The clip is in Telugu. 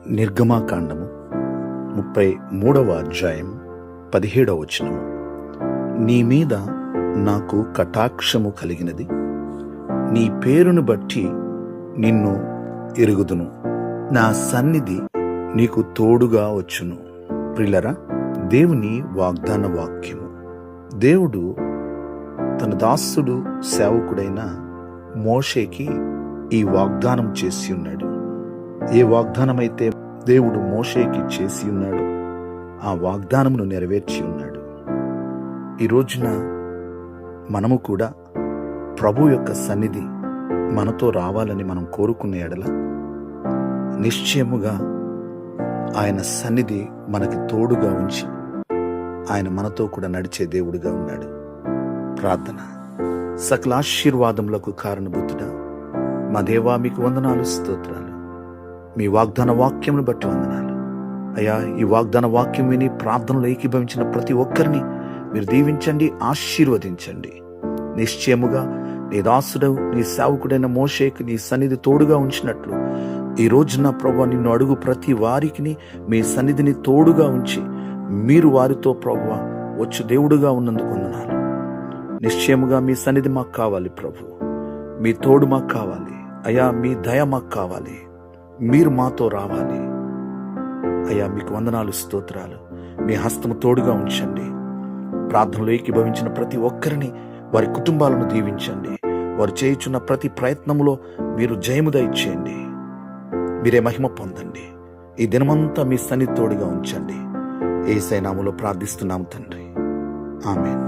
నిర్గమాకాండము 33వ అధ్యాయం 17వ వచనము. నీ మీద నాకు కటాక్షము కలిగినది, నీ పేరును బట్టి నిన్ను ఎరుగుదును, నా సన్నిధి నీకు తోడుగా వచ్చును. ప్రియులరా, దేవుని వాగ్దాన వాక్యము. దేవుడు తన దాసుడు సేవకుడైన మోషేకి ఈ వాగ్దానం చేసి ఉన్నాడు. ఏ వాగ్దానమైతే దేవుడు మోషేకి చేసి ఉన్నాడో ఆ వాగ్దానమును నెరవేర్చి ఉన్నాడు. ఈ రోజున మనము కూడా ప్రభు యొక్క సన్నిధి మనతో రావాలని మనం కోరుకునే ఎడల నిశ్చయముగా ఆయన సన్నిధి మనకి తోడుగా ఉంచి ఆయన మనతో కూడా నడిచే దేవుడిగా ఉన్నాడు. ప్రార్థన. సకల ఆశీర్వాదములకు కారణభూతుడా మా దేవా, మీకు వందనాలు, స్తోత్రాలు. మీ వాగ్దాన వాక్యమును బట్టి వందనాలు అయ్యా. ఈ వాగ్దాన వాక్యం విని ప్రార్థనలో ఏకీభవించిన ప్రతి ఒక్కరిని మీరు దీవించండి, ఆశీర్వదించండి. నిశ్చయముగా నీ దాసుడు, నీ సేవకుడైన మోషేకి నీ సన్నిధి తోడుగా ఉంచినట్లు ఈ రోజున ప్రభువా, నిన్ను అడుగు ప్రతి వారికి మీ సన్నిధిని తోడుగా ఉంచి మీరు వారితో ప్రభువా వచ్చు దేవుడుగా ఉన్నందుకు వందనాలు. నిశ్చయముగా మీ సన్నిధి మాకు కావాలి ప్రభు, మీ తోడు మాకు కావాలి అయ్యా, మీ దయ మాకు కావాలి, మీరు మాతో రావాలి అయ్యా. మీకు వందనాలు, స్తోత్రాలు. మీ హస్తము తోడుగా ఉంచండి. ప్రార్థనలో ఏకీభవించిన ప్రతి ఒక్కరిని, వారి కుటుంబాలను దీవించండి. వారు చేయుచున్న ప్రతి ప్రయత్నములో మీరు జయము దయచేయండి. మీరే మహిమ పొందండి. ఈ దినమంతా మీ సన్నిధి తోడుగా ఉంచండి. యేసయ్య నామములో ప్రార్థిస్తున్నాం తండ్రి, ఆమేన్.